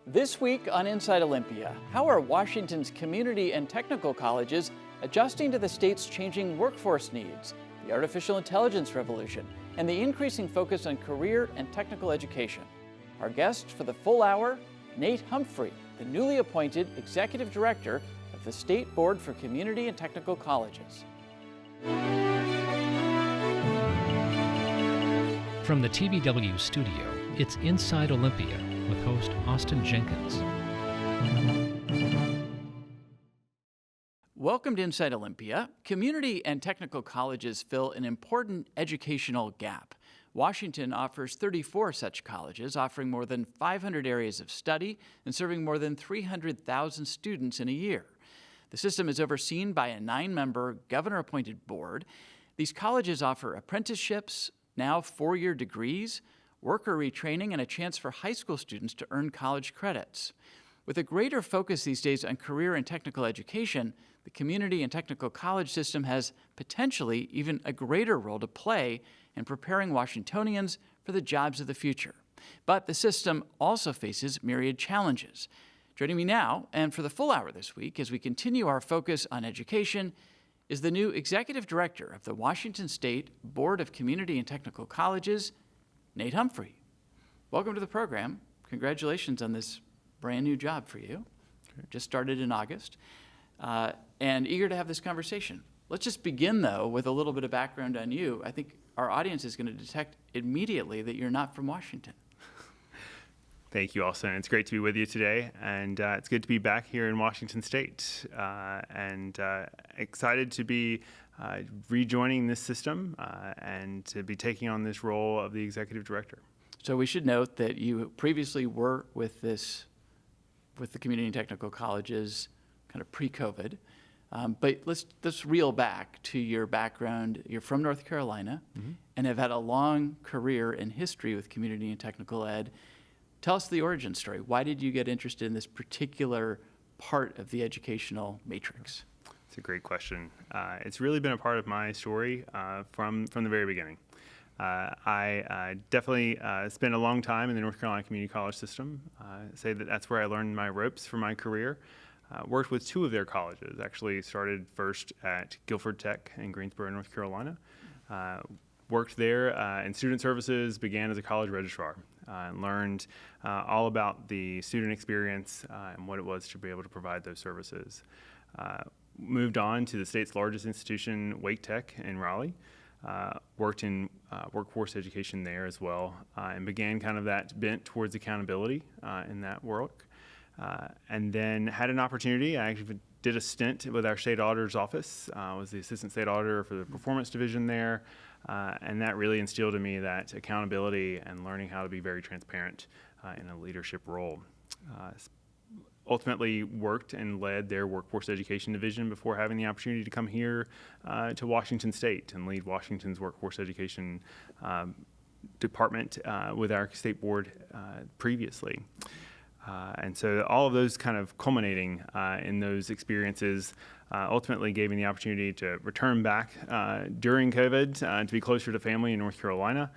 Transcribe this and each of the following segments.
This week on Inside Olympia, how are Washington's community and technical colleges adjusting to the state's changing workforce needs, the artificial intelligence revolution, and the increasing focus on career and technical education? Our guest for the full hour, Nate Humphrey, the newly appointed Executive Director of the State Board for Community and Technical Colleges. From the TVW studio, it's Inside Olympia with host Austin Jenkins. Welcome to Inside Olympia. Community and technical colleges fill an important educational gap. Washington offers 34 such colleges, offering more than 500 areas of study and serving more than 300,000 students in a year. The system is overseen by a 9-member governor-appointed board. These colleges offer apprenticeships, now 4-year degrees, worker retraining, and a chance for high school students to earn college credits. With a greater focus these days on career and technical education, the community and technical college system has potentially even a greater role to play in preparing Washingtonians for the jobs of the future. But the system also faces myriad challenges. Joining me now, and for the full hour this week, as we continue our focus on education, is the new Executive Director of the Washington State Board of Community and Technical Colleges, Nate Humphrey. Welcome to the program. Congratulations on this brand new job for you. Just started in August, and eager to have this conversation. Let's just begin, though, with a little bit of background on you. I think our audience is going to detect immediately that you're not from Washington. Thank you, Austin. It's great to be with you today, and it's good to be back here in Washington State, and excited to be rejoining this system and to be taking on this role of the Executive Director. So we should note that you previously were with the community and technical colleges kind of pre-COVID, but let's reel back to your background. You're from North Carolina and have had a long career and history with community and technical ed. Tell us the origin story. Why did you get interested in this particular part of the educational matrix? It's a great question. It's really been a part of my story from the very beginning. I definitely spent a long time in the North Carolina Community College system. Say that that's where I learned my ropes for my career. Worked with 2 of their colleges. Actually started first at Guilford Tech in Greensboro, North Carolina. Worked there in student services, began as a college registrar, and learned all about the student experience and what it was to be able to provide those services. Moved on to the state's largest institution, Wake Tech in Raleigh. Worked in workforce education there as well, and began kind of that bent towards accountability in that work. And then had an opportunity. I actually did a stint with our state auditor's office. Was the assistant state auditor for the performance division there. And that really instilled in me that accountability and learning how to be very transparent in a leadership role. Ultimately worked and led their workforce education division before having the opportunity to come here to Washington State and lead Washington's workforce education department with our state board previously. And so all of those kind of culminating in those experiences ultimately gave me the opportunity to return back during COVID to be closer to family in North Carolina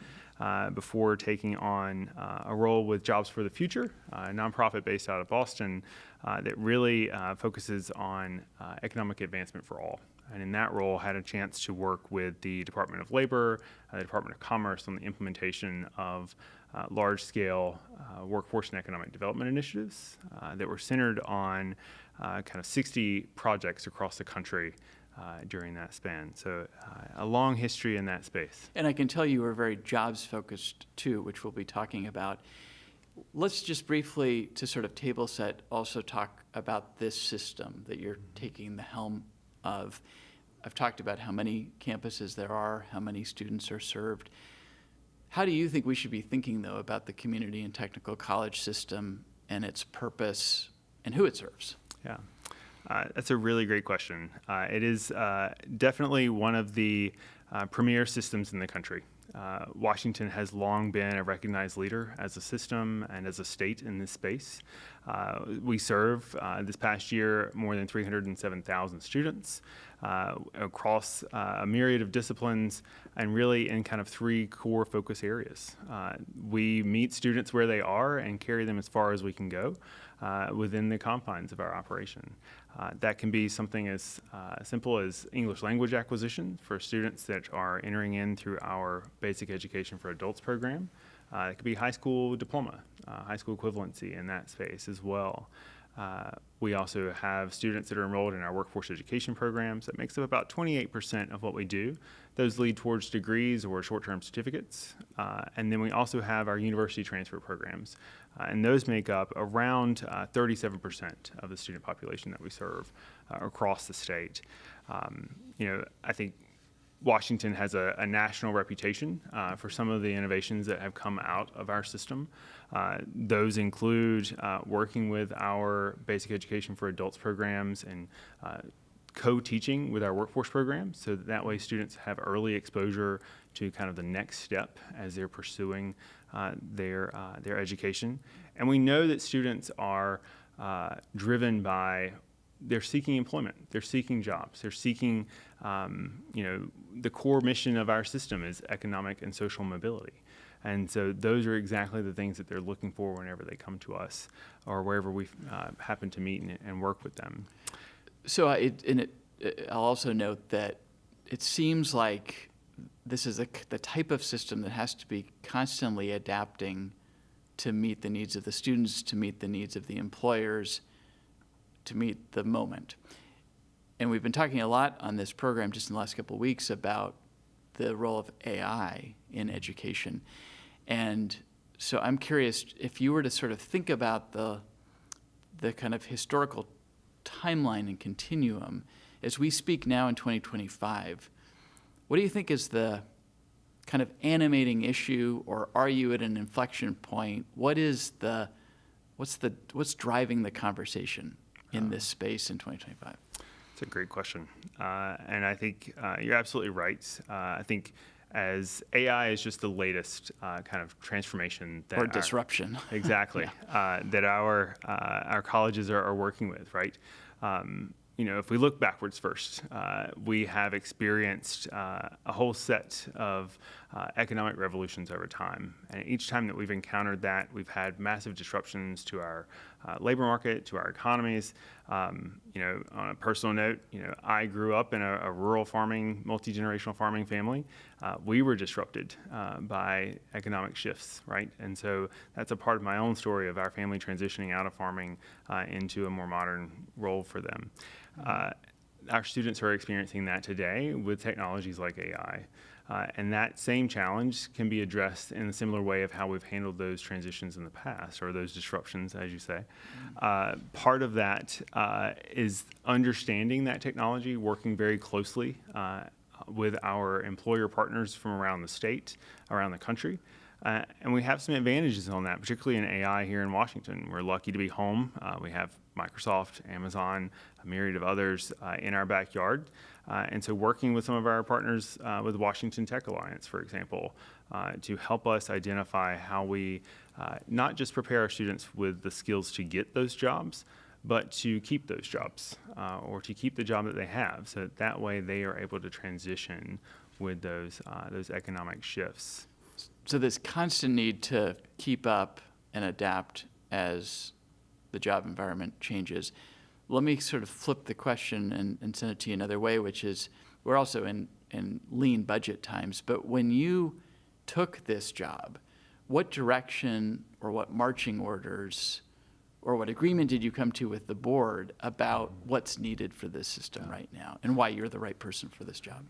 before taking on a role with Jobs for the Future, a nonprofit based out of Boston that really focuses on economic advancement for all. And in that role, had a chance to work with the Department of Labor, the Department of Commerce on the implementation of large-scale workforce and economic development initiatives that were centered on kind of 60 projects across the country during that span. So a long history in that space. And I can tell you were very jobs-focused too, which we'll be talking about. Let's just briefly, to sort of table set, also talk about this system that you're taking the helm of. I've talked about how many campuses there are, how many students are served. How do you think we should be thinking, though, about the community and technical college system and its purpose and who it serves? Yeah, that's a really great question. It is definitely one of the premier systems in the country. Washington has long been a recognized leader as a system and as a state in this space. We serve, this past year, more than 307,000 students. across a myriad of disciplines, and really in kind of 3 core focus areas. We meet students where they are and carry them as far as we can go within the confines of our operation. That can be something as simple as English language acquisition for students that are entering in through our Basic Education for Adults program. It could be high school diploma, high school equivalency in that space as well. We also have students that are enrolled in our workforce education programs. That makes up about 28% of what we do. Those lead towards degrees or short-term certificates. And then we also have our university transfer programs. And those make up around 37% of the student population that we serve across the state. I think Washington has a national reputation for some of the innovations that have come out of our system. Those include working with our Basic Education for Adults programs and co-teaching with our workforce programs, so that way students have early exposure to kind of the next step as they're pursuing their education. And we know that students are driven by they're seeking employment, they're seeking jobs, they're seeking, the core mission of our system is economic and social mobility. And so those are exactly the things that they're looking for whenever they come to us or wherever we happen to meet and work with them. So I'll also note that it seems like this is the type of system that has to be constantly adapting to meet the needs of the students, to meet the needs of the employers, to meet the moment. And we've been talking a lot on this program just in the last couple of weeks about the role of AI in education. And so I'm curious, if you were to sort of think about the kind of historical timeline and continuum, as we speak now in 2025, what do you think is the kind of animating issue, or are you at an inflection point? What's driving the conversation in this space in 2025? It's a great question. And I think you're absolutely right. I think as AI is just the latest kind of transformation that or disruption. Exactly. That our colleges are working with, right? If we look backwards first, we have experienced a whole set of economic revolutions over time. And each time that we've encountered that, we've had massive disruptions to our labor market, to our economies. On a personal note, I grew up in a rural farming, multi-generational farming family. We were disrupted by economic shifts, right? And so that's a part of my own story of our family transitioning out of farming into a more modern role for them. Our students are experiencing that today with technologies like AI. And that same challenge can be addressed in a similar way of how we've handled those transitions in the past, or those disruptions, as you say. Part of that is understanding that technology, working very closely with our employer partners from around the state, around the country. And we have some advantages on that, particularly in AI here in Washington. We're lucky to be home. We have Microsoft, Amazon, a myriad of others in our backyard. And so working with some of our partners with Washington Tech Alliance, for example, to help us identify how we not just prepare our students with the skills to get those jobs, but to keep those jobs or to keep the job that they have. So that way they are able to transition with those economic shifts. So this constant need to keep up and adapt as the job environment changes. Let me sort of flip the question and send it to you another way, which is we're also in lean budget times, but when you took this job, what direction or what marching orders or what agreement did you come to with the board about what's needed for this system right now and why you're the right person for this job?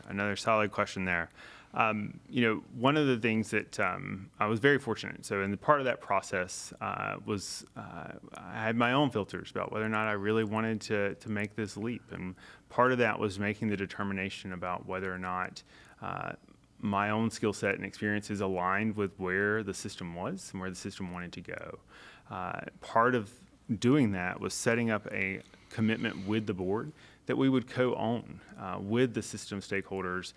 Another solid question there. One of the things that I was very fortunate. So in the part of that process was I had my own filters about whether or not I really wanted to make this leap. And part of that was making the determination about whether or not my own skill set and experiences aligned with where the system was and where the system wanted to go. Part of doing that was setting up a commitment with the board that we would co-own with the system stakeholders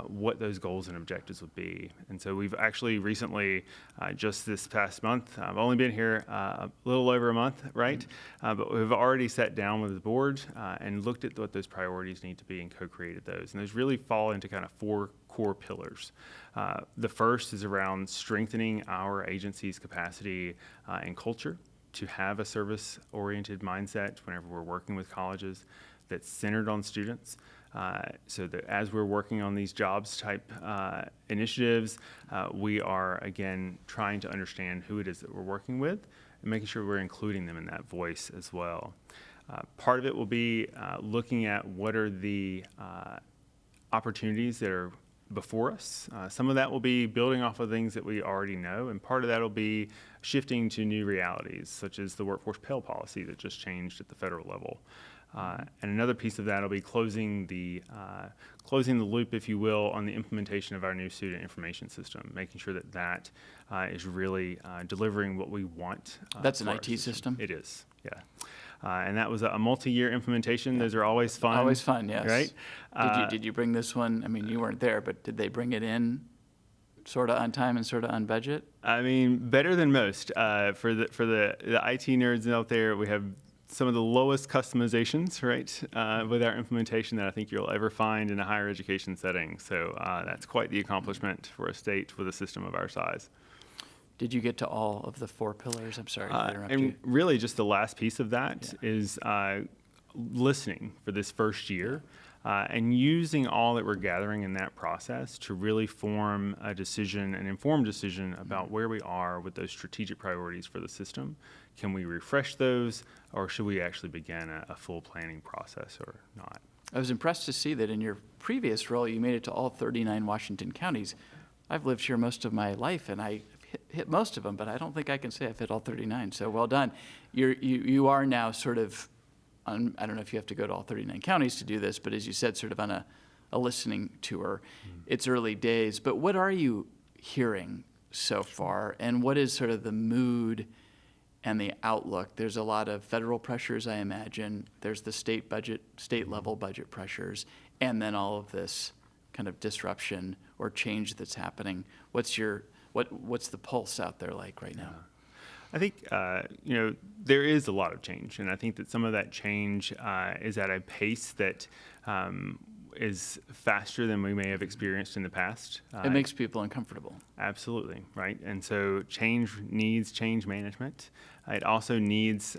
what those goals and objectives would be. And so we've actually recently, just this past month, I've only been here a little over a month, right? But we've already sat down with the board and looked at what those priorities need to be and co-created those. And those really fall into kind of 4 core pillars. The first is around strengthening our agency's capacity and culture to have a service-oriented mindset whenever we're working with colleges that's centered on students. So that as we're working on these jobs type initiatives, we are, again, trying to understand who it is that we're working with and making sure we're including them in that voice as well. Part of it will be looking at what are the opportunities that are before us. Some of that will be building off of things that we already know, and part of that will be shifting to new realities, such as the workforce Pell policy that just changed at the federal level. And another piece of that will be closing the loop, if you will, on the implementation of our new student information system, making sure that that is really delivering what we want. That's an IT system? It is, yeah. And that was a multi-year implementation. Yeah. Those are always fun. Always fun, yes. Right? Did you bring this one? I mean, you weren't there, but did they bring it in sort of on time and sort of on budget? I mean, better than most. For the IT nerds out there, we have some of the lowest customizations, right, with our implementation that I think you'll ever find in a higher education setting. So that's quite the accomplishment for a state with a system of our size. Did you get to all of the 4 pillars? I'm sorry to interrupt you. And really just the last piece of that is listening for this first year and using all that we're gathering in that process to really form a decision, an informed decision about where we are with those strategic priorities for the system. Can we refresh those, or should we actually begin a full planning process or not? I was impressed to see that in your previous role, you made it to all 39 Washington counties. I've lived here most of my life, and I hit most of them, but I don't think I can say I've hit all 39. So well done. You are now sort of, I don't know if you have to go to all 39 counties to do this, but as you said, sort of on a listening tour. It's early days, but what are you hearing so far, and what is sort of the mood and the outlook? There's a lot of federal pressures, I imagine. There's the state level budget pressures, and then all of this kind of disruption or change that's happening. What's the pulse out there like right now? I think, there is a lot of change, and I think that some of that change is at a pace that is faster than we may have experienced in the past. It makes people uncomfortable. Absolutely, right? And so change needs change management. It also needs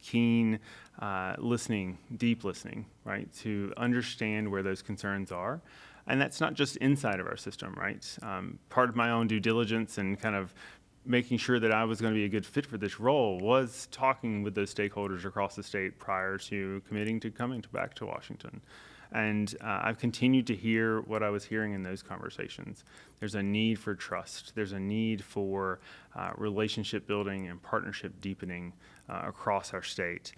keen listening, deep listening, right, to understand where those concerns are. And that's not just inside of our system, right? Part of my own due diligence and kind of making sure that I was going to be a good fit for this role was talking with those stakeholders across the state prior to committing to coming back to Washington. And I've continued to hear what I was hearing in those conversations. There's a need for trust. There's a need for relationship building and partnership deepening across our state.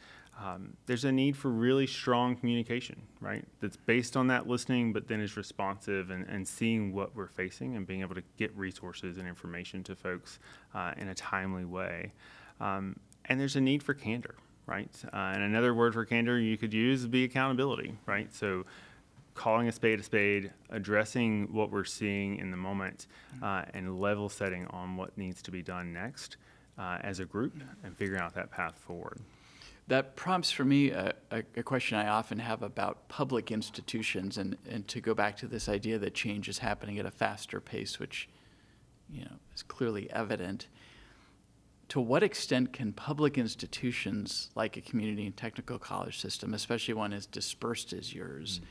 There's a need for really strong communication, right? That's based on that listening, but then is responsive and seeing what we're facing and being able to get resources and information to folks in a timely way. And there's a need for candor, right? And another word for candor you could use would be accountability, right? So calling a spade, addressing what we're seeing in the moment, and level setting on what needs to be done next as a group and figuring out that path forward. That prompts for me a question I often have about public institutions, and to go back to this idea that change is happening at a faster pace, which is clearly evident. To what extent can public institutions like a community and technical college system, especially one as dispersed as yours,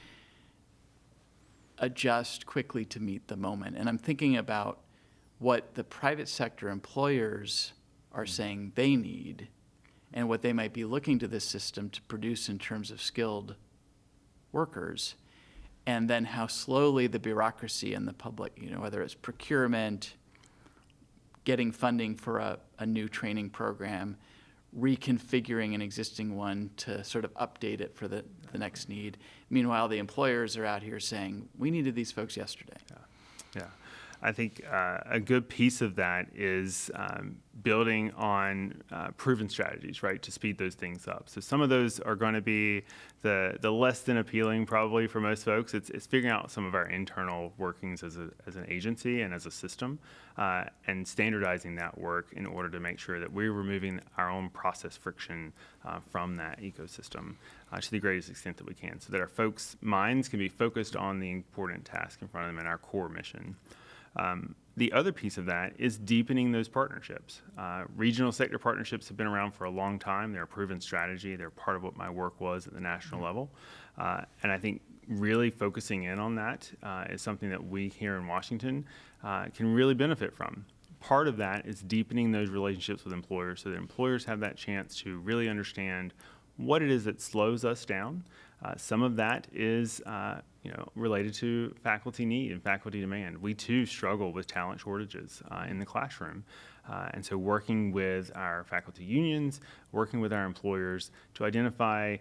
adjust quickly to meet the moment? And I'm thinking about what the private sector employers are saying they need, and what they might be looking to this system to produce in terms of skilled workers, and then how slowly the bureaucracy and the public, whether it's procurement, getting funding for a new training program, reconfiguring an existing one to sort of update it for the next need. Meanwhile, the employers are out here saying, we needed these folks yesterday. Yeah. I think a good piece of that is building on proven strategies, right, to speed those things up. So some of those are going to be the less than appealing probably for most folks. It's figuring out some of our internal workings as an agency and as a system, and standardizing that work in order to make sure that we're removing our own process friction from that ecosystem to the greatest extent that we can, so that our folks' minds can be focused on the important task in front of them and our core mission. The other piece of that is deepening those partnerships. Regional sector partnerships have been around for a long time. They're a proven strategy. They're part of what my work was at the national level. And I think really focusing in on that is something that we here in Washington can really benefit from. Part of that is deepening those relationships with employers so that employers have that chance to really understand what it is that slows us down. Some of that is related to faculty need and faculty demand. We too struggle with talent shortages in the classroom. And so working with our faculty unions, working with our employers to identify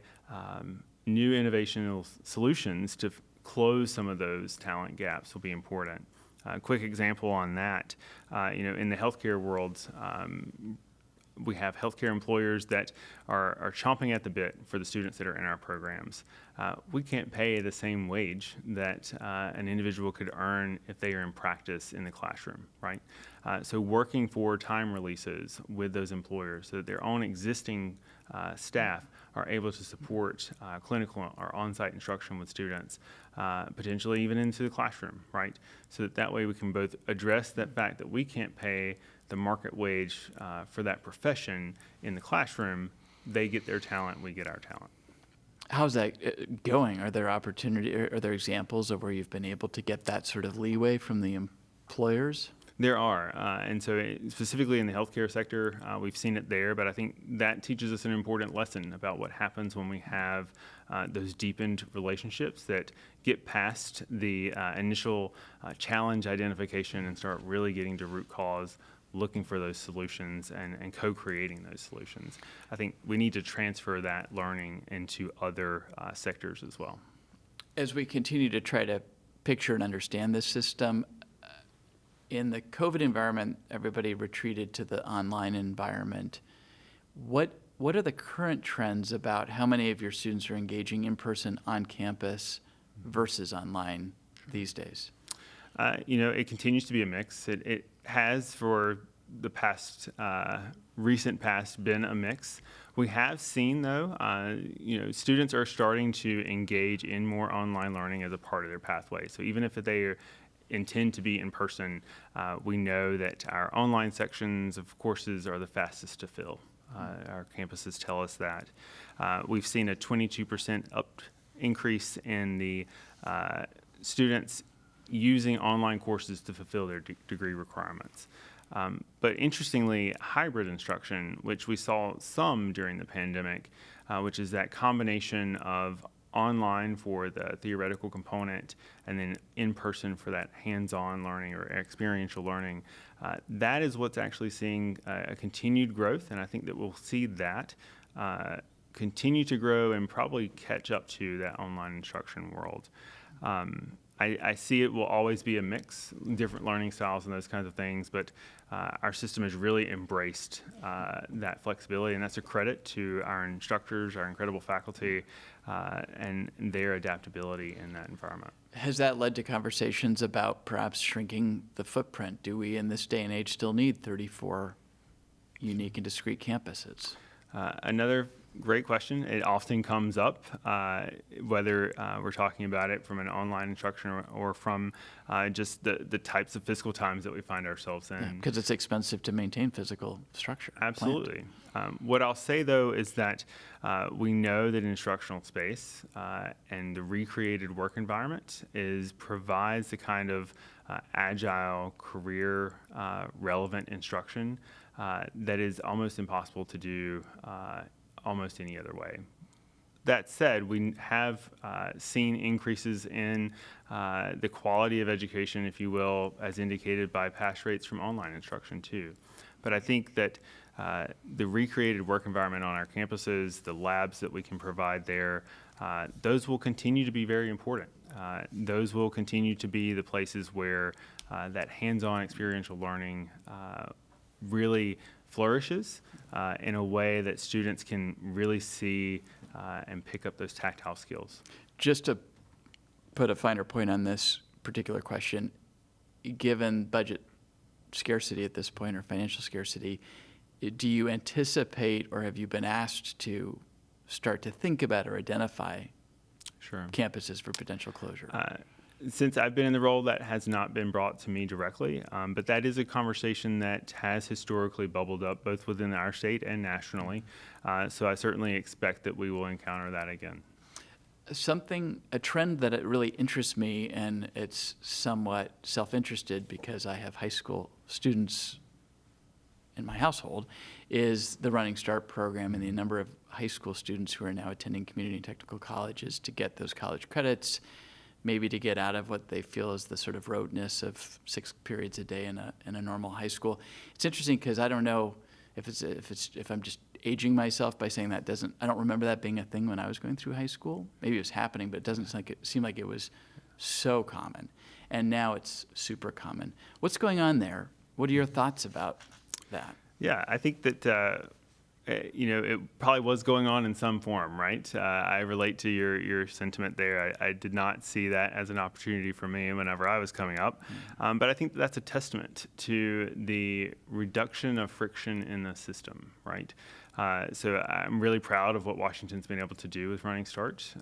new innovational solutions to close some of those talent gaps will be important. A quick example on that, in the healthcare world, we have healthcare employers that are chomping at the bit for the students that are in our programs. We can't pay the same wage that an individual could earn if they are in practice in the classroom, right? So working for time releases with those employers so that their own existing staff are able to support clinical or on-site instruction with students, potentially even into the classroom, right? So that way we can both address that fact that we can't pay the market wage for that profession in the classroom. They get their talent, we get our talent. How's that going? Are there are there examples of where you've been able to get that sort of leeway from the employers? There are, and so specifically in the healthcare sector, we've seen it there, but I think that teaches us an important lesson about what happens when we have those deepened relationships that get past the initial challenge identification and start really getting to root cause, looking for those solutions and co-creating those solutions. I think we need to transfer that learning into other sectors as well. As we continue to try to picture and understand this system, in the COVID environment, everybody retreated to the online environment. What are the current trends about how many of your students are engaging in person on campus versus online these days? It continues to be a mix. It has for the past, recent past, been a mix. We have seen, though, students are starting to engage in more online learning as a part of their pathway. So even if they intend to be in person, we know that our online sections of courses are the fastest to fill. Our campuses tell us that. We've seen a 22% increase in the students using online courses to fulfill their degree requirements. But interestingly, hybrid instruction, which we saw some during the pandemic, which is that combination of online for the theoretical component and then in person for that hands-on learning or experiential learning, that is what's actually seeing a continued growth, and I think that we'll see that continue to grow and probably catch up to that online instruction world. I see it will always be a mix, different learning styles and those kinds of things, but our system has really embraced that flexibility, and that's a credit to our instructors, our incredible faculty, and their adaptability in that environment. Has that led to conversations about perhaps shrinking the footprint? Do we in this day and age still need 34 unique and discrete campuses? Another great question. It often comes up, whether we're talking about it from an online instruction or from just the types of physical times that we find ourselves in. Because it's expensive to maintain physical structure. Absolutely. What I'll say, though, is that we know that instructional space and the recreated work environment provides the kind of agile, career relevant instruction that is almost impossible to do almost any other way. That said, we have seen increases in the quality of education, if you will, as indicated by pass rates from online instruction too. But I think that the recreated work environment on our campuses, the labs that we can provide there, those will continue to be very important. Those will continue to be the places where that hands-on experiential learning really flourishes in a way that students can really see and pick up those tactile skills. Just to put a finer point on this particular question, given budget scarcity at this point or financial scarcity, do you anticipate or have you been asked to start to think about or identify campuses for potential closure? Since I've been in the role, that has not been brought to me directly, but that is a conversation that has historically bubbled up both within our state and nationally. So I certainly expect that we will encounter that again. A trend that it really interests me, and it's somewhat self-interested because I have high school students in my household, is the Running Start program and the number of high school students who are now attending community and technical colleges to get those college credits, maybe to get out of what they feel is the sort of roadness of 6 periods a day in a normal high school. It's interesting because I don't know if I'm just aging myself by saying that I don't remember that being a thing when I was going through high school. Maybe it was happening, but it doesn't seem like it was so common. And now it's super common. What's going on there? What are your thoughts about that? Yeah, I think that it probably was going on in some form, right? I relate to your sentiment there. I did not see that as an opportunity for me whenever I was coming up. But I think that's a testament to the reduction of friction in the system, right? So I'm really proud of what Washington's been able to do with Running Start,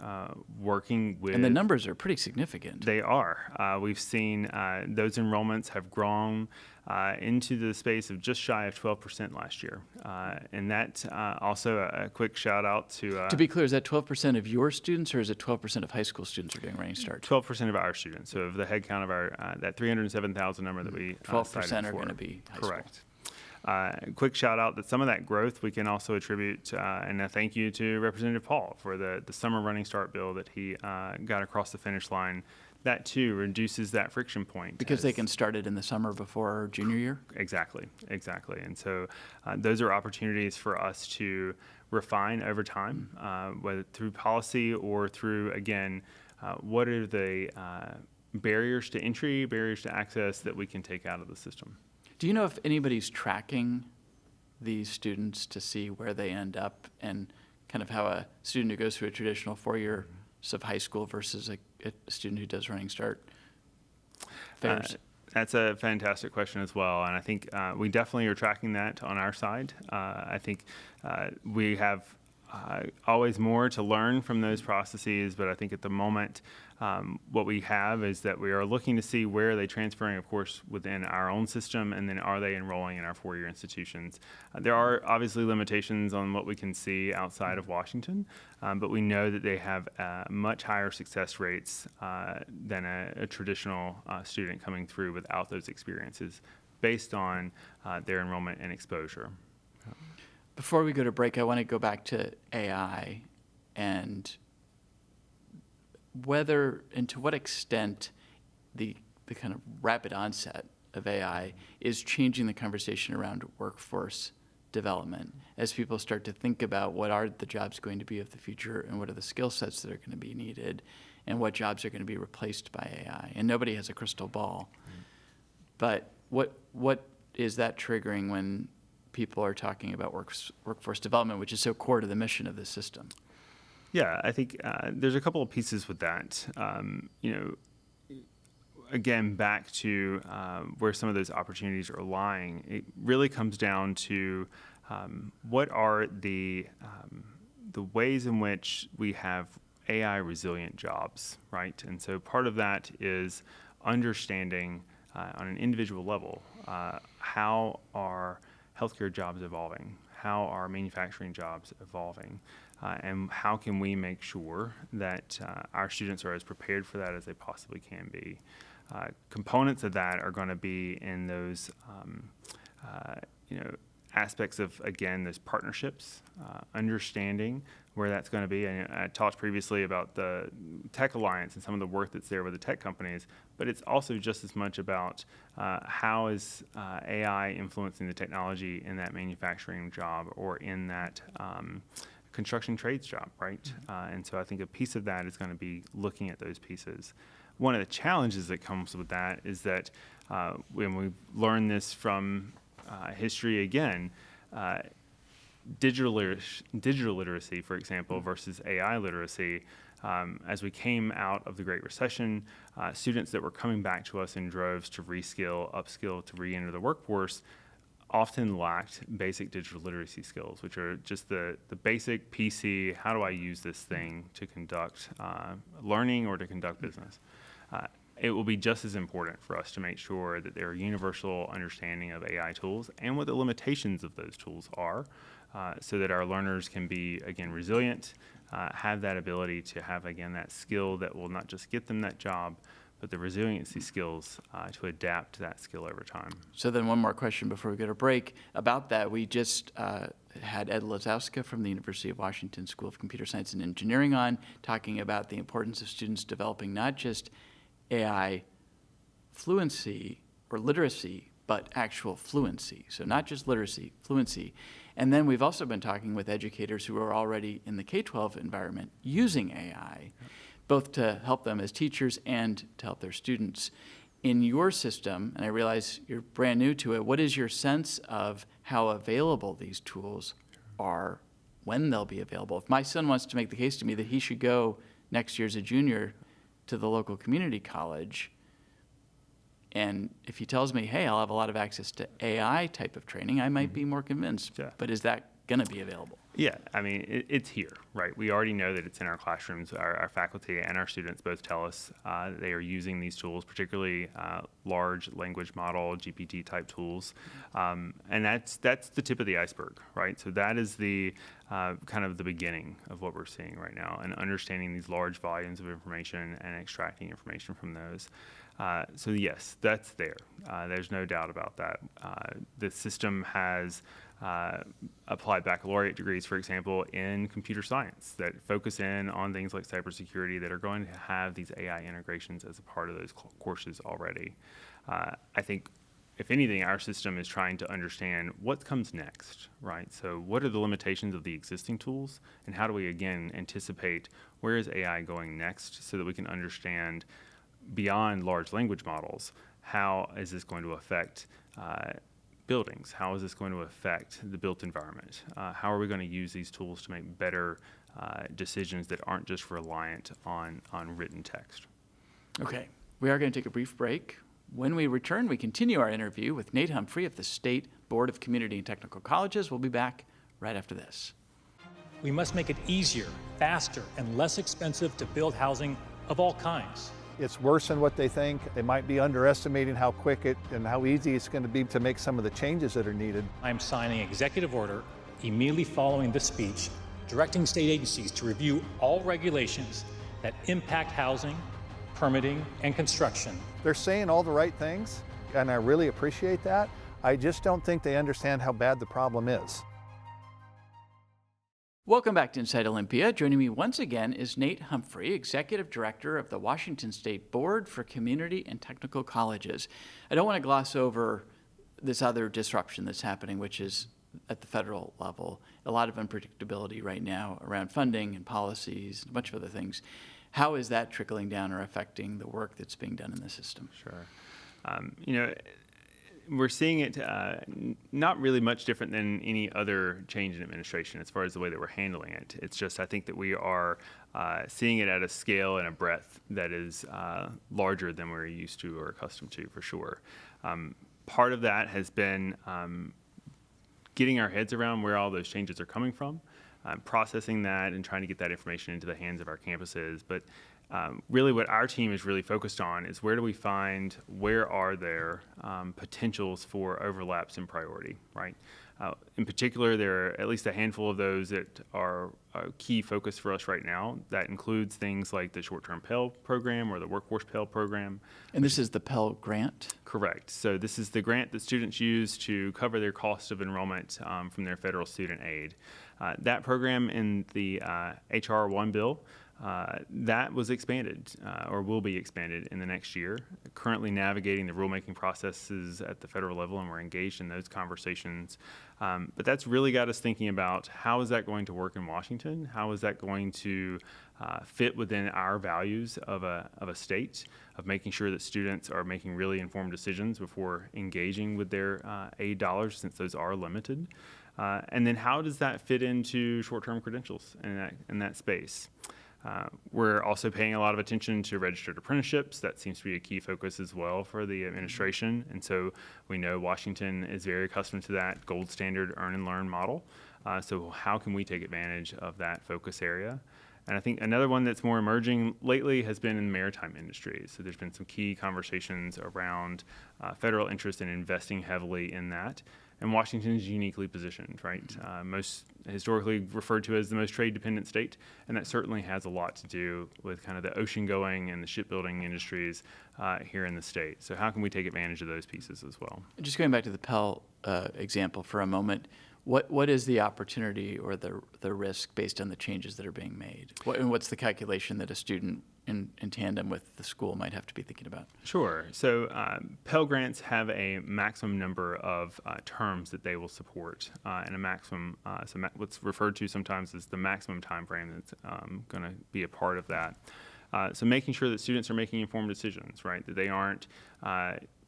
working with... And the numbers are pretty significant. They are. We've seen those enrollments have grown into the space of just shy of 12% last year. And that also a quick shout out to... To be clear, is that 12% of your students or is it 12% of high school students who are doing Running Start? 12% of our students. So of the head count of our, that 307,000 number that we 12% are going to be high school. Correct. Quick shout out that some of that growth we can also attribute, and a thank you to Representative Paul for the summer Running Start bill that he got across the finish line. That too reduces that friction point. Because they can start it in the summer before junior year? Exactly. And so those are opportunities for us to refine over time, whether through policy or through, again, what are the barriers to entry, barriers to access that we can take out of the system. Do you know if anybody's tracking these students to see where they end up and kind of how a student who goes through a traditional 4 years of high school versus a student who does Running Start fares? That's a fantastic question as well, and I think we definitely are tracking that on our side. I think we have always more to learn from those processes, but I think at the moment what we have is that we are looking to see where are they transferring, of course, within our own system, and then are they enrolling in our 4-year institutions. There are obviously limitations on what we can see outside of Washington, but we know that they have much higher success rates than a traditional student coming through without those experiences based on their enrollment and exposure. Before we go to break, I want to go back to AI and whether and to what extent the kind of rapid onset of AI is changing the conversation around workforce development as people start to think about what are the jobs going to be of the future and what are the skill sets that are going to be needed and what jobs are going to be replaced by AI. And nobody has a crystal ball. But what is that triggering when people are talking about workforce development, which is so core to the mission of the system? Yeah, I think there's a couple of pieces with that. Again, back to where some of those opportunities are lying, it really comes down to what are the ways in which we have AI resilient jobs, right? And so part of that is understanding on an individual level how are healthcare jobs evolving, how are manufacturing jobs evolving, and how can we make sure that our students are as prepared for that as they possibly can be. Components of that are going to be in those aspects of, again, those partnerships, understanding where that's going to be. And I talked previously about the Tech Alliance and some of the work that's there with the tech companies, but it's also just as much about how is AI influencing the technology in that manufacturing job or in that construction trades job, right? And so I think a piece of that is going to be looking at those pieces. one of the challenges that comes with that is that when we learn this from history again, digital literacy, for example, versus AI literacy, as we came out of the Great Recession, students that were coming back to us in droves to reskill, upskill, to re-enter the workforce often lacked basic digital literacy skills, which are just the basic PC, how do I use this thing to conduct learning or to conduct business? It will be just as important for us to make sure that there are universal understanding of AI tools and what the limitations of those tools are, so that our learners can be, again, resilient, have that ability to have, again, that skill that will not just get them that job, but the resiliency skills to adapt to that skill over time. So then one more question before we go to break about that. We just had Ed Lazowska from the University of Washington School of Computer Science and Engineering on, talking about the importance of students developing not just AI fluency or literacy, but actual fluency. So not just literacy, fluency. And then we've also been talking with educators who are already in the K-12 environment using AI, both to help them as teachers and to help their students. In your system, and I realize you're brand new to it, what is your sense of how available these tools are, when they'll be available? If my son wants to make the case to me that he should go next year as a junior to the local community college, and if he tells me, hey, I'll have a lot of access to AI type of training, I might be more convinced. Yeah. But is that going to be available? Yeah, I mean, it's here, right? We already know that it's in our classrooms. Our faculty and our students both tell us they are using these tools, particularly large language model, GPT-type tools. And that's the tip of the iceberg, right? So that is the kind of the beginning of what we're seeing right now, and understanding these large volumes of information and extracting information from those. So yes, that's there. There's no doubt about that. The system has applied baccalaureate degrees, for example, in computer science that focus in on things like cybersecurity that are going to have these AI integrations as a part of those courses already. I think, if anything, our system is trying to understand what comes next, right? So what are the limitations of the existing tools, and how do we, again, anticipate where is AI going next so that we can understand beyond large language models, how is this going to affect buildings? How is this going to affect the built environment? How are we going to use these tools to make better decisions that aren't just reliant on written text? Okay, we are going to take a brief break. When we return, we continue our interview with Nate Humphrey of the State Board of Community and Technical Colleges. We'll be back right after this. We must make it easier, faster, and less expensive to build housing of all kinds. It's worse than what they think. They might be underestimating how quick and how easy it's going to be to make some of the changes that are needed. I'm signing executive order immediately following this speech, directing state agencies to review all regulations that impact housing, permitting, and construction. They're saying all the right things, and I really appreciate that. I just don't think they understand how bad the problem is. Welcome back to Inside Olympia. Joining me once again is Nate Humphrey, Executive Director of the Washington State Board for Community and Technical Colleges. I don't want to gloss over this other disruption that's happening, which is at the federal level. A lot of unpredictability right now around funding and policies and a bunch of other things. How is that trickling down or affecting the work that's being done in the system? Sure. We're seeing it not really much different than any other change in administration as far as the way that we're handling it. It's just, I think that we are seeing it at a scale and a breadth that is larger than we're used to or accustomed to, for sure. Part of that has been getting our heads around where all those changes are coming from, processing that and trying to get that information into the hands of our campuses. But really what our team is really focused on is where are there potentials for overlaps in priority, right? In particular, there are at least a handful of those that are a key focus for us right now. That includes things like the short-term Pell program or the workforce Pell program. And this is the Pell grant? Correct. So this is the grant that students use to cover their cost of enrollment from their federal student aid. That program in the HR 1 bill that was expanded or will be expanded in the next year. Currently navigating the rulemaking processes at the federal level, and we're engaged in those conversations. But that's really got us thinking about how is that going to work in Washington? How is that going to fit within our values of a state, of making sure that students are making really informed decisions before engaging with their aid dollars, since those are limited. And then how does that fit into short-term credentials in that space? We're also paying a lot of attention to registered apprenticeships. That seems to be a key focus as well for the administration. And so we know Washington is very accustomed to that gold standard earn and learn model. So how can we take advantage of that focus area? And I think another one that's more emerging lately has been in the maritime industry. So there's been some key conversations around federal interest in investing heavily in that. And Washington is uniquely positioned, right? Most historically referred to as the most trade-dependent state, and that certainly has a lot to do with kind of the ocean-going and the shipbuilding industries here in the state. So how can we take advantage of those pieces as well? Just going back to the Pell example for a moment, what is the opportunity or the risk based on the changes that are being made? And what's the calculation that a student in tandem with the school might have to be thinking about? Sure. So Pell Grants have a maximum number of terms that they will support, and a maximum, what's referred to sometimes as the maximum time frame that's going to be a part of that. So making sure that students are making informed decisions, right? That they aren't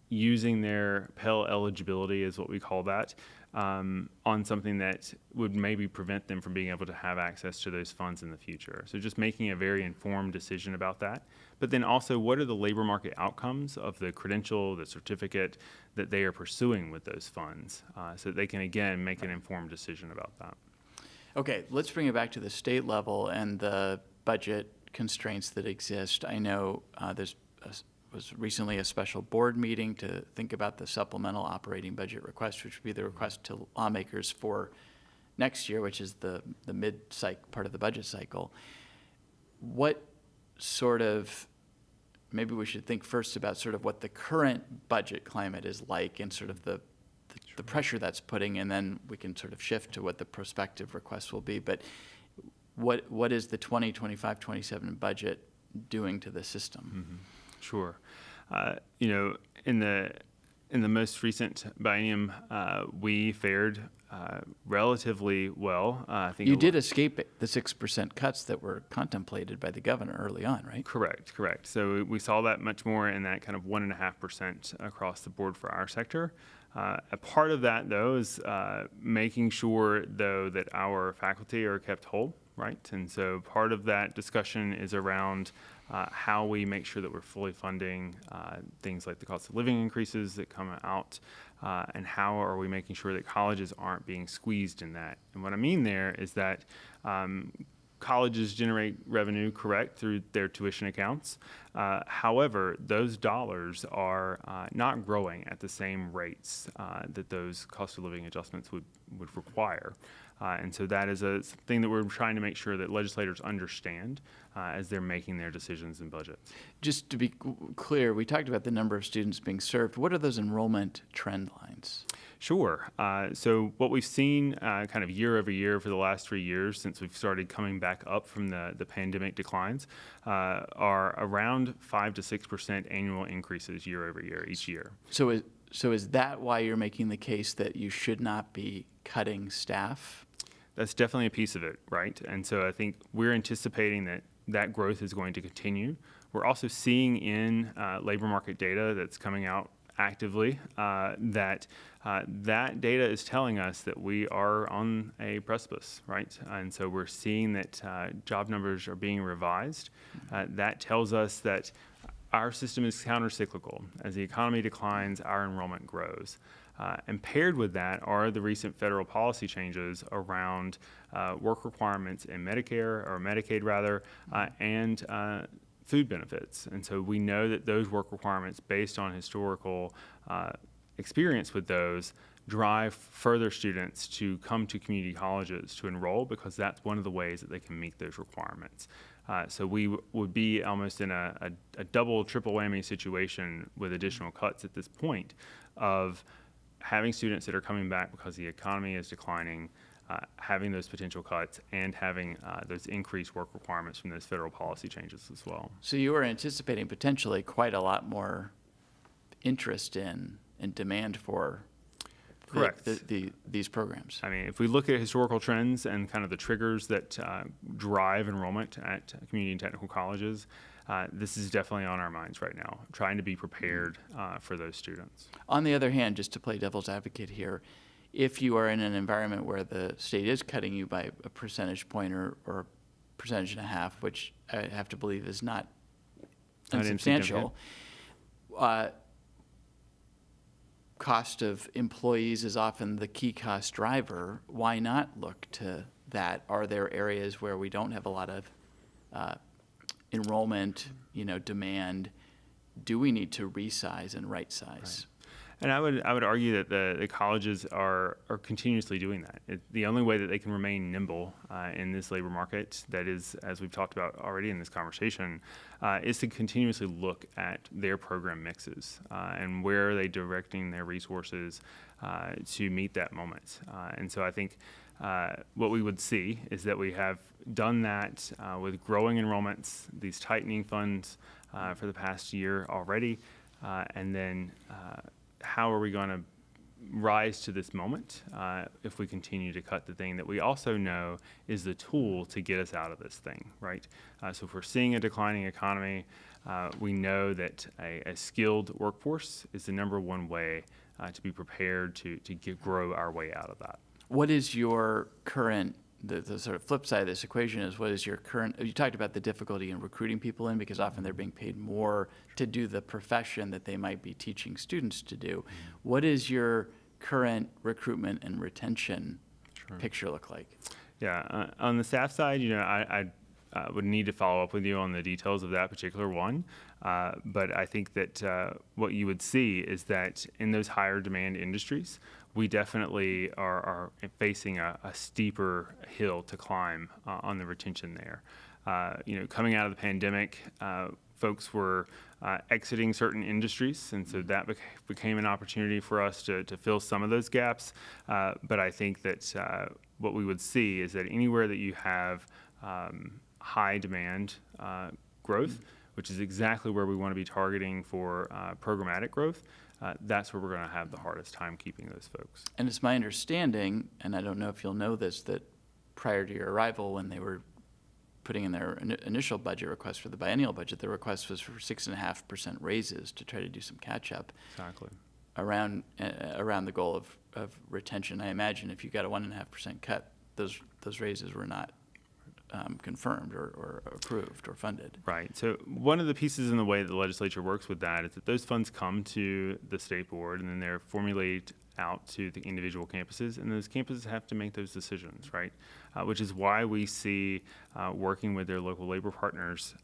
using their Pell eligibility, is what we call that, on something that would maybe prevent them from being able to have access to those funds in the future. So just making a very informed decision about that. But then also, what are the labor market outcomes of the credential, the certificate that they are pursuing with those funds, so that they can, again, make an informed decision about that. Okay, let's bring it back to the state level and the budget constraints that exist. I know was recently a special board meeting to think about the supplemental operating budget request, which would be the request to lawmakers for next year, which is the mid-cycle part of the budget cycle. What sort of, maybe we should think first about sort of what the current budget climate is like and sort of the pressure that's putting, and then we can sort of shift to what the prospective requests will be. But what is the 2025-27 budget doing to the system? Mm-hmm. Sure. In the most recent biennium, we fared relatively well. I think you did escape the 6% cuts that were contemplated by the governor early on, right? Correct. So we saw that much more in that kind of 1.5% across the board for our sector. A part of that, though, is making sure, though, that our faculty are kept whole, right? And so part of that discussion is around how we make sure that we're fully funding things like the cost of living increases that come out, and how are we making sure that colleges aren't being squeezed in that. And what I mean there is that colleges generate revenue, correct, through their tuition accounts. However, those dollars are not growing at the same rates that those cost of living adjustments would require. And so that is a thing that we're trying to make sure that legislators understand as they're making their decisions and budgets. Just to be clear, we talked about the number of students being served. What are those enrollment trend lines? Sure. So what we've seen kind of year over year for the last 3 years since we've started coming back up from the pandemic declines are around 5 to 6% annual increases year over year each year. So is that why you're making the case that you should not be cutting staff? That's definitely a piece of it, right? And so I think we're anticipating that growth is going to continue. We're also seeing in labor market data that's coming out actively that data is telling us that we are on a precipice, right? And so we're seeing that job numbers are being revised. That tells us that our system is countercyclical. As the economy declines, our enrollment grows. And paired with that are the recent federal policy changes around work requirements in Medicare, or Medicaid rather, and food benefits. And so we know that those work requirements, based on historical experience with those, drive further students to come to community colleges to enroll, because that's one of the ways that they can meet those requirements. So we would be almost in a double, triple whammy situation with additional cuts at this point of having students that are coming back because the economy is declining, having those potential cuts and having those increased work requirements from those federal policy changes as well. So you were anticipating potentially quite a lot more interest in and demand for Correct. These programs. I mean, if we look at historical trends and kind of the triggers that drive enrollment at community and technical colleges, this is definitely on our minds right now, trying to be prepared for those students. On the other hand, just to play devil's advocate here, if you are in an environment where the state is cutting you by a percentage point or a percentage and a half, which I have to believe is not insubstantial, cost of employees is often the key cost driver. Why not look to that? Are there areas where we don't have a lot of enrollment, demand? Do we need to resize and right size? Right. And I would argue that the colleges are continuously doing that. The only way that they can remain nimble in this labor market, that is, as we've talked about already in this conversation, is to continuously look at their program mixes and where are they directing their resources to meet that moment. And so I think what we would see is that we have done that with growing enrollments, these tightening funds for the past year already, and then how are we going to rise to this moment if we continue to cut the thing that we also know is the tool to get us out of this thing, right? So if we're seeing a declining economy, we know that a skilled workforce is the number one way to be prepared to grow our way out of that. What is your current, the sort of flip side of this equation is, what is your current, you talked about the difficulty in recruiting people in because often they're being paid more to do the profession that they might be teaching students to do. What is your current recruitment and retention picture look like? Yeah, on the staff side, I would need to follow up with you on the details of that particular one. But I think that what you would see is that in those higher demand industries, we definitely are facing a steeper hill to climb on the retention there. Coming out of the pandemic, folks were exiting certain industries, and so that became an opportunity for us to fill some of those gaps. But I think that what we would see is that anywhere that you have high demand growth, which is exactly where we want to be targeting for programmatic growth, that's where we're going to have the hardest time keeping those folks. And it's my understanding, and I don't know if you'll know this, that prior to your arrival, when they were putting in their initial budget request for the biennial budget, the request was for 6.5% raises to try to do some catch up. Exactly. Around the goal of retention. I imagine if you got a 1.5% cut, those raises were not confirmed or approved or funded. Right. So one of the pieces in the way that the legislature works with that is that those funds come to the state board and then they're formulated out to the individual campuses, and those campuses have to make those decisions, right? Which is why we see working with their local labor partners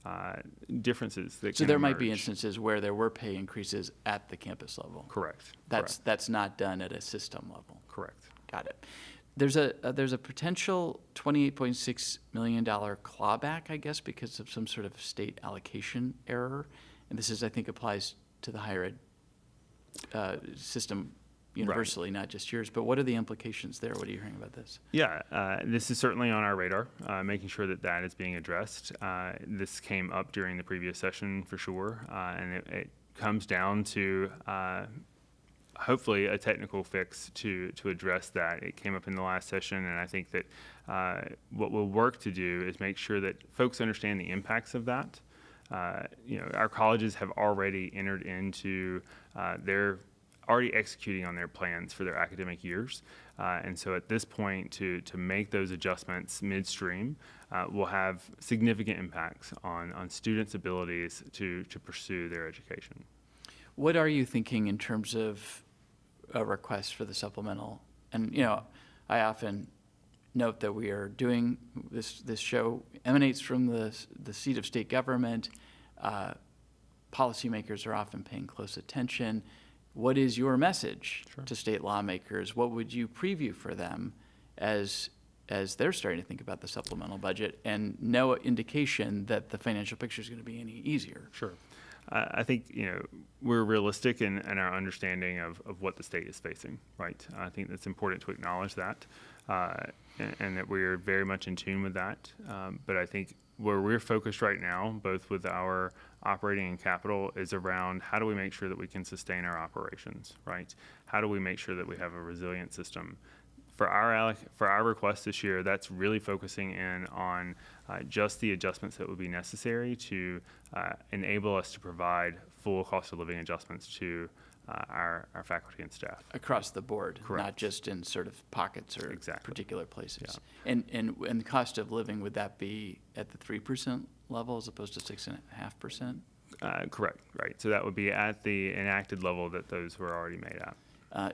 differences that So can there might be emerge. instances where there were pay increases at the campus level. Correct. That's not done at a system level. Correct. Got it. There's a potential $28.6 million clawback, I guess, because of some sort of state allocation error, and this is, I think, applies to the higher ed system universally, not just yours. But what are the implications there? What are you hearing about this? Yeah, this is certainly on our radar, making sure that that is being addressed. This came up during the previous session for sure, and it comes down to hopefully a technical fix to address that. It came up in the last session, and I think that what we'll work to do is make sure that folks understand the impacts of that. Our colleges have already entered into they're already executing on their plans for their academic years. And so at this point, to make those adjustments midstream will have significant impacts on students' abilities to pursue their education. What are you thinking in terms of a request for the supplemental? And, I often note that we are doing this show emanates from the seat of state government. Policymakers are often paying close attention. What is your message to state lawmakers? What would you preview for them as they're starting to think about the supplemental budget and no indication that the financial picture is going to be any easier? Sure. I think, we're realistic in our understanding of what the state is facing, right? I think it's important to acknowledge that. and that we are very much in tune with that. But I think where we're focused right now, both with our operating and capital, is around how do we make sure that we can sustain our operations, right? How do we make sure that we have a resilient system? For our request this year, that's really focusing in on just the adjustments that would be necessary to enable us to provide full cost of living adjustments to our faculty and staff. Across the board, Correct. not just in sort of pockets or Exactly. particular places. Yeah. And the cost of living, would that be at the 3% level as opposed to 6.5%? Correct, right. So that would be at the enacted level that those were already made at.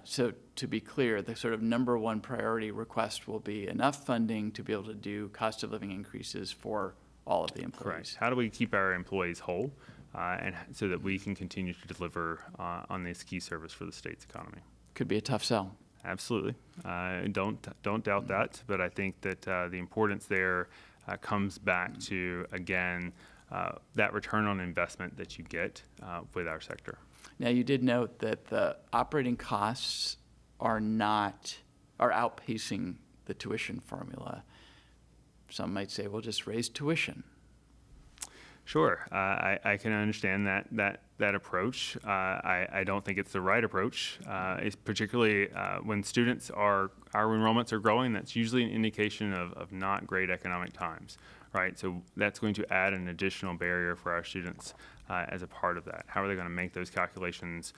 So to be clear, the sort of number one priority request will be enough funding to be able to do cost of living increases for all of the employees. Correct. How do we keep our employees whole and so that we can continue to deliver on this key service for the state's economy? Could be a tough sell. Absolutely. Don't doubt that. But I think that the importance there comes back to, again, that return on investment that you get with our sector. Now, you did note that the operating costs are outpacing the tuition formula. Some might say, well, just raise tuition. Sure, I can understand that approach. I don't think it's the right approach. It's particularly when our enrollments are growing. That's usually an indication of not great economic times, right? So that's going to add an additional barrier for our students as a part of that. How are they going to make those calculations?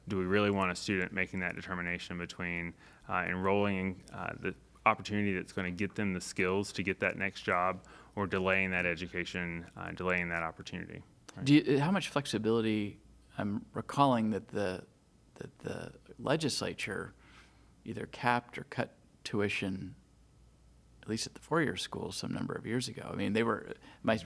Do we really want a student making that determination between enrolling in the opportunity that's going to get them the skills to get that next job, or delaying that education, delaying that opportunity? Right? How much flexibility? I'm recalling that the legislature either capped or cut tuition, at least at the four-year schools, some number of years ago. I mean, they were my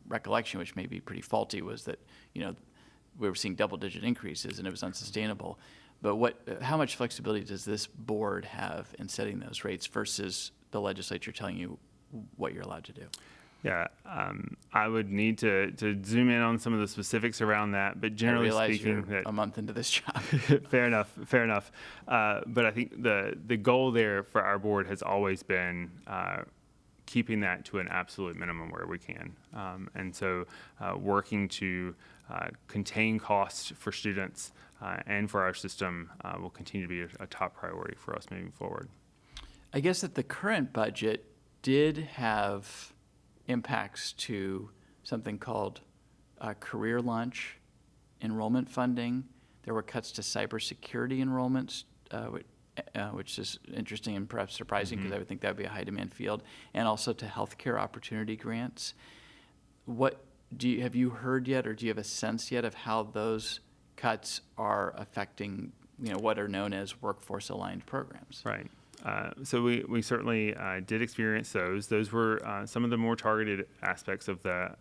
recollection, which may be pretty faulty, was that we were seeing double-digit increases and it was unsustainable. But how much flexibility does this board have in setting those rates versus the legislature telling you what you're allowed to do? Yeah, I would need to zoom in on some of the specifics around that, but generally speaking, you're a month into this job. Fair enough. But I think the goal there for our board has always been keeping that to an absolute minimum where we can, and so working to contain costs for students and for our system will continue to be a top priority for us moving forward. I guess that the current budget did have impacts to something called career launch enrollment funding. There were cuts to cybersecurity enrollments, which is interesting and perhaps surprising because I would think that would be a high demand field, and also to healthcare opportunity grants. Have you heard yet, or do you have a sense yet of how those cuts are affecting what are known as workforce aligned programs? Right. So we certainly did experience those. Those were some of the more targeted aspects of the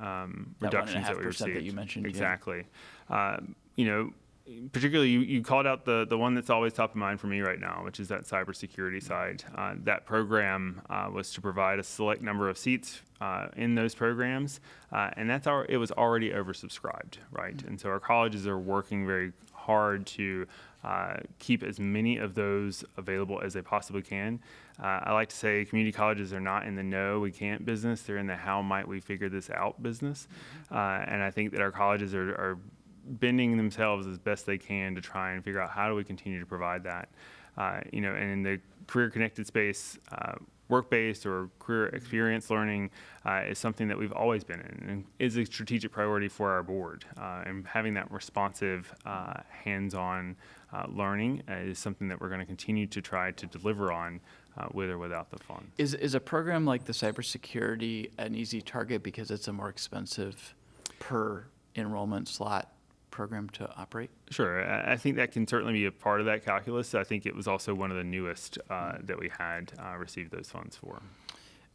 reductions that we received. That you mentioned. Exactly. Particularly, you called out the one that's always top of mind for me right now, which is that cybersecurity side. That program was to provide a select number of seats in those programs, and it was already oversubscribed, right? And so our colleges are working very hard to keep as many of those available as they possibly can. I like to say community colleges are not in the know, we can't business. They're in the how might we figure this out business. And I think that our colleges are bending themselves as best they can to try and figure out how do we continue to provide that. And in the career connected space, work-based or career experience learning is something that we've always been in and is a strategic priority for our board. And having that responsive, hands-on learning is something that we're going to continue to try to deliver on with or without the fund. Is a program like the cybersecurity an easy target because it's a more expensive per enrollment slot program to operate? Sure. I think that can certainly be a part of that calculus. I think it was also one of the newest that we had received those funds for.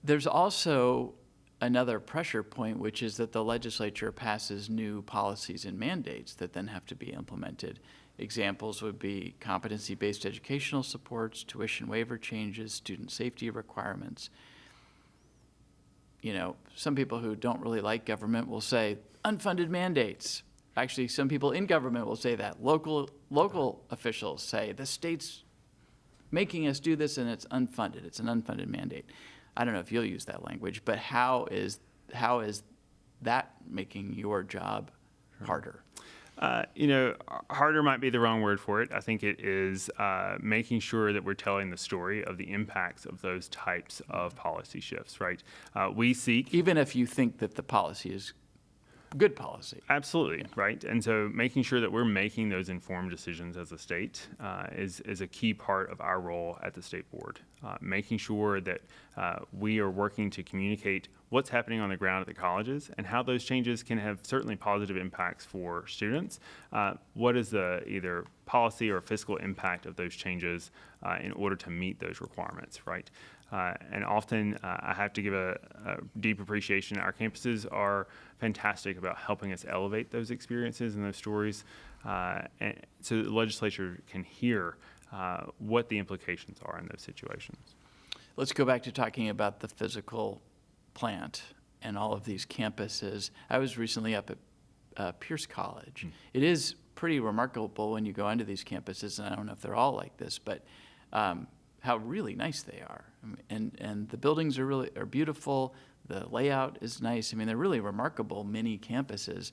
There's also another pressure point, which is that the legislature passes new policies and mandates that then have to be implemented. Examples would be competency-based educational supports, tuition waiver changes, student safety requirements. Some people who don't really like government will say unfunded mandates. Actually, some people in government will say that. Local officials say the state's making us do this, and it's unfunded. It's an unfunded mandate. I don't know if you'll use that language, but how is that making your job harder? Harder might be the wrong word for it. I think it is making sure that we're telling the story of the impacts of those types of policy shifts, right? We seek... Even if you think that the policy is good policy. Absolutely, right? And so making sure that we're making those informed decisions as a state is a key part of our role at the state board. Making sure that we are working to communicate what's happening on the ground at the colleges and how those changes can have certainly positive impacts for students. What is the either policy or fiscal impact of those changes in order to meet those requirements, right? And often I have to give a deep appreciation. Our campuses are fantastic about helping us elevate those experiences and those stories and so the legislature can hear what the implications are in those situations. Let's go back to talking about the physical plant and all of these campuses. I was recently up at Pierce College. It is pretty remarkable when you go onto these campuses, and I don't know if they're all like this, but how really nice they are. And the buildings are beautiful. The layout is nice. I mean, they're really remarkable mini campuses.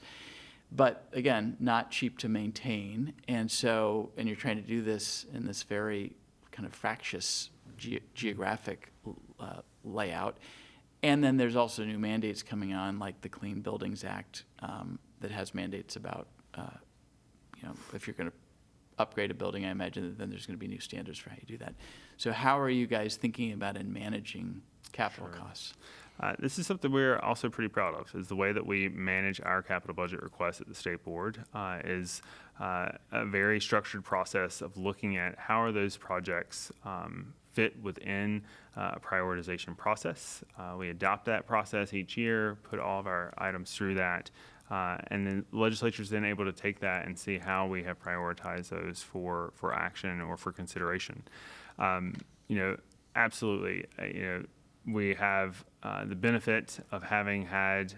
But again, not cheap to maintain. And you're trying to do this in this very kind of fractious geographic layout. And then there's also new mandates coming on, like the Clean Buildings Act, that has mandates about, if you're going to upgrade a building, I imagine that then there's going to be new standards for how you do that. So how are you guys thinking about and managing capital costs? This is something we're also pretty proud of, is the way that we manage our capital budget requests at the state board is a very structured process of looking at how are those projects fit within a prioritization process. We adopt that process each year, put all of our items through that, and then the legislature is then able to take that and see how we have prioritized those for action or for consideration. Absolutely, we have the benefit of having had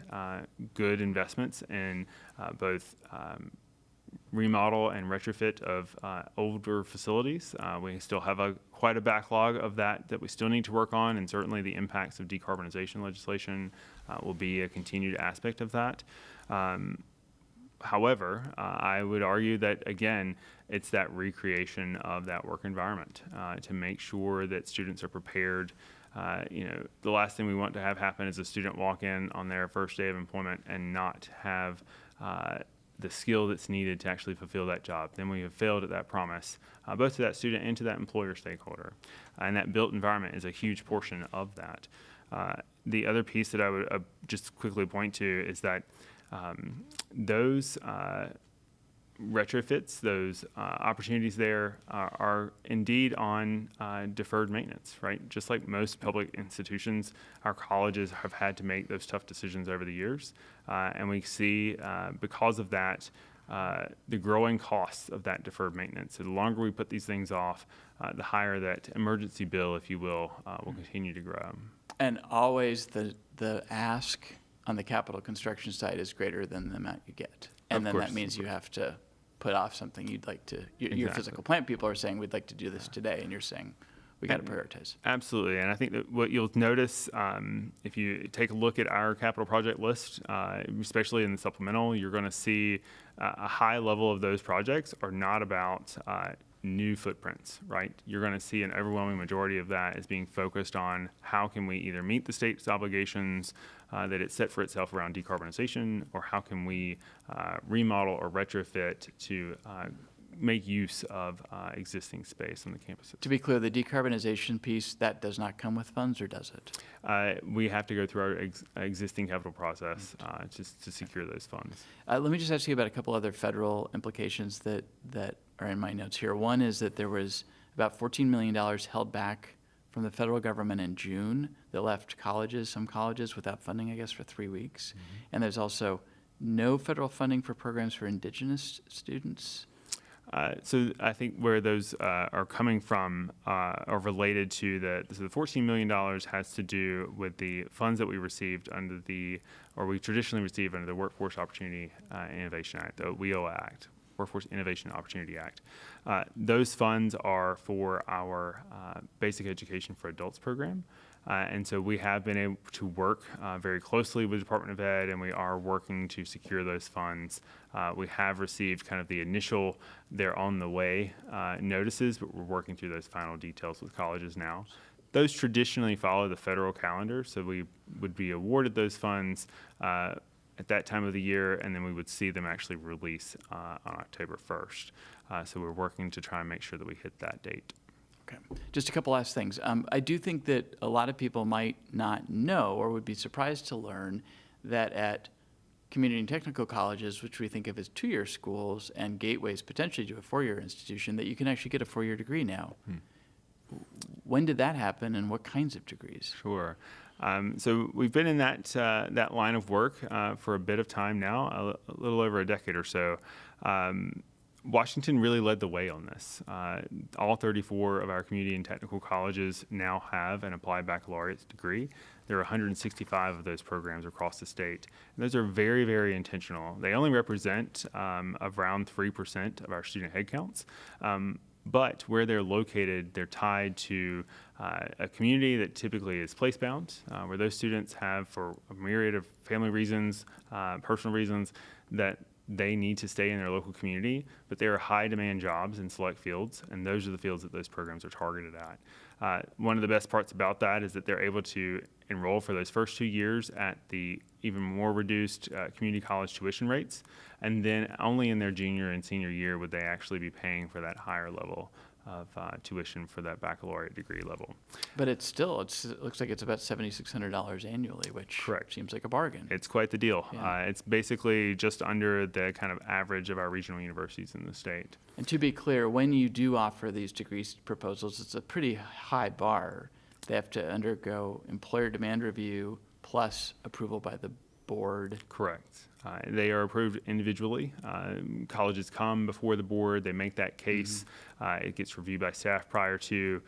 good investments in both remodel and retrofit of older facilities. We still have quite a backlog of that we still need to work on, and certainly the impacts of decarbonization legislation will be a continued aspect of that. However, I would argue that, again, it's that recreation of that work environment to make sure that students are prepared. The last thing we want to have happen is a student walk in on their first day of employment and not have the skill that's needed to actually fulfill that job. Then we have failed at that promise, both to that student and to that employer stakeholder. And that built environment is a huge portion of that. The other piece that I would just quickly point to is that those retrofits, those opportunities there are indeed on deferred maintenance, right? Just like most public institutions, our colleges have had to make those tough decisions over the years. And we see, because of that, the growing costs of that deferred maintenance. So the longer we put these things off, the higher that emergency bill, if you will continue to grow. And always the ask on the capital construction side is greater than the amount you get. And then that means you have to put off something you'd like to, your physical plant people are saying, we'd like to do this today. And you're saying, we got to prioritize. Absolutely. And I think that what you'll notice if you take a look at our capital project list, especially in the supplemental, you're going to see a high level of those projects are not about new footprints, right? You're going to see an overwhelming majority of that is being focused on how can we either meet the state's obligations that it set for itself around decarbonization, or how can we remodel or retrofit to make use of existing space on the campuses. To be clear, the decarbonization piece, that does not come with funds, or does it? We have to go through our existing capital process just to secure those funds. Let me just ask you about a couple other federal implications that are in my notes here. One is that there was about $14 million held back from the federal government in June that left some colleges without funding, I guess, for 3 weeks. Mm-hmm. And there's also no federal funding for programs for indigenous students. So I think where those are coming from are related to the $14 million has to do with the funds that we received we traditionally received under the Workforce Opportunity Innovation Act, the WEO Act. Workforce Innovation and Opportunity Act. Those funds are for our Basic Education for Adults program. And so we have been able to work very closely with the Department of Ed, and we are working to secure those funds. We have received kind of the initial, they're on the way notices, but we're working through those final details with colleges now. Those traditionally follow the federal calendar, so we would be awarded those funds at that time of the year, and then we would see them actually release on October 1st. So we're working to try and make sure that we hit that date. Okay. Just a couple last things. I do think that a lot of people might not know or would be surprised to learn that at community and technical colleges, which we think of as two-year schools and gateways potentially to a four-year institution, that you can actually get a four-year degree now. When did that happen, and what kinds of degrees? Sure. So we've been in that line of work for a bit of time now, a little over a decade or so. Washington really led the way on this. All 34 of our community and technical colleges now have an applied baccalaureate degree. There are 165 of those programs across the state. And those are very, very intentional. They only represent around 3% of our student headcounts. But where they're located, they're tied to a community that typically is place-bound, where those students have, for a myriad of family reasons, personal reasons, that they need to stay in their local community, but there are high-demand jobs in select fields, and those are the fields that those programs are targeted at. One of the best parts about that is that they're able to enroll for those first 2 years at the even more reduced community college tuition rates, and then only in their junior and senior year would they actually be paying for that higher level of tuition for that baccalaureate degree level. But it looks like it's about $7,600 annually, which Correct. Seems like a bargain. It's quite the deal. Yeah. It's basically just under the kind of average of our regional universities in the state. And to be clear, when you do offer these degree proposals, it's a pretty high bar. They have to undergo employer demand review plus approval by the board. Correct. They are approved individually. Colleges come before the board. They make that case. It gets reviewed by staff prior to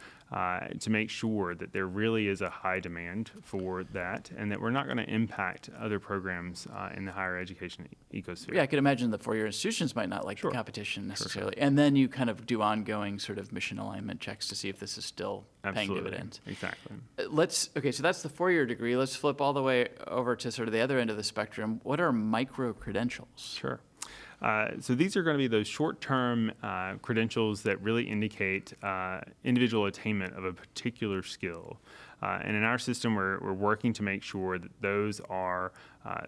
make sure that there really is a high demand for that, and that we're not going to impact other programs in the higher education ecosystem. Yeah, I could imagine the four-year institutions might not like Sure. the competition necessarily. Sure. And then you kind of do ongoing sort of mission alignment checks to see if this is still paying dividends. Exactly. Okay, so that's the four-year degree. Let's flip all the way over to sort of the other end of the spectrum. What are micro-credentials? Sure. So these are going to be those short-term credentials that really indicate individual attainment of a particular skill. And in our system, we're working to make sure that those are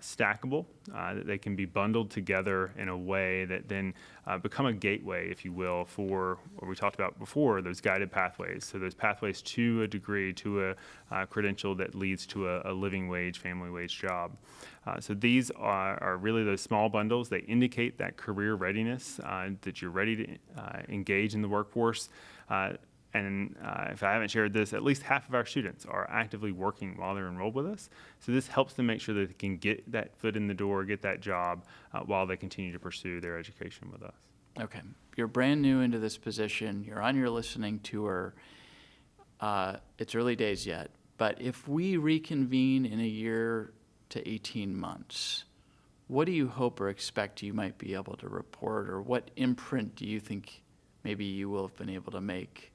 stackable, that they can be bundled together in a way that then become a gateway, if you will, for what we talked about before, those guided pathways. So those pathways to a degree, to a credential that leads to a living wage, family wage job. So these are really those small bundles. They indicate that career readiness, that you're ready to engage in the workforce. And if I haven't shared this, at least half of our students are actively working while they're enrolled with us. So this helps them make sure that they can get that foot in the door, get that job, while they continue to pursue their education with us. Okay. You're brand new into this position. You're on your listening tour. It's early days yet. But if we reconvene in a year to 18 months, what do you hope or expect you might be able to report, or what imprint do you think maybe you will have been able to make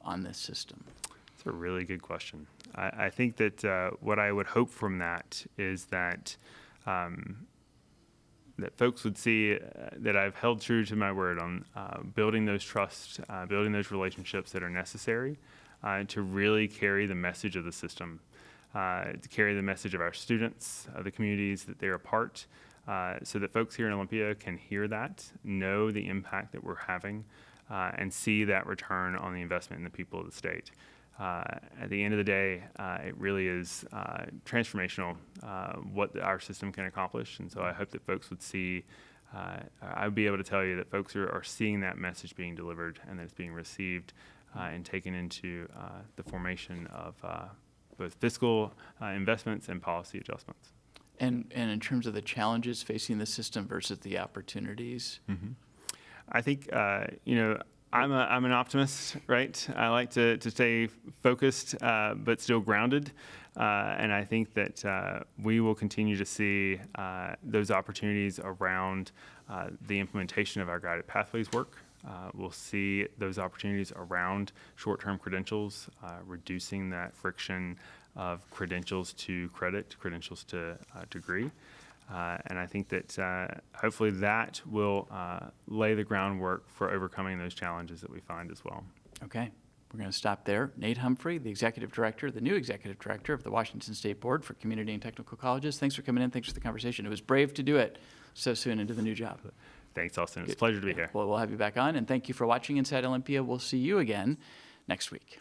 on this system? That's a really good question. I think that what I would hope from that is that that folks would see that I've held true to my word on building those trusts, building those relationships that are necessary to really carry the message of the system, to carry the message of our students, of the communities that they're a part, so that folks here in Olympia can hear that, know the impact that we're having, and see that return on the investment in the people of the state. At the end of the day, it really is transformational what our system can accomplish, and so I hope that folks would see, I would be able to tell you that folks are seeing that message being delivered and that it's being received and taken into the formation of both fiscal investments and policy adjustments. And in terms of the challenges facing the system versus the opportunities? Mm-hmm. I think, I'm an optimist, right? I like to stay focused, but still grounded. And I think that we will continue to see those opportunities around the implementation of our guided pathways work. We'll see those opportunities around short-term credentials, reducing that friction of credentials to credit, credentials to degree. And I think that hopefully that will lay the groundwork for overcoming those challenges that we find as well. Okay, we're going to stop there. Nate Humphrey, the new executive director of the Washington State Board for Community and Technical Colleges. Thanks for coming in. Thanks for the conversation. It was brave to do it so soon into the new job. Thanks, Austin. It's a pleasure to be here. Well, we'll have you back on, and thank you for watching Inside Olympia. We'll see you again next week.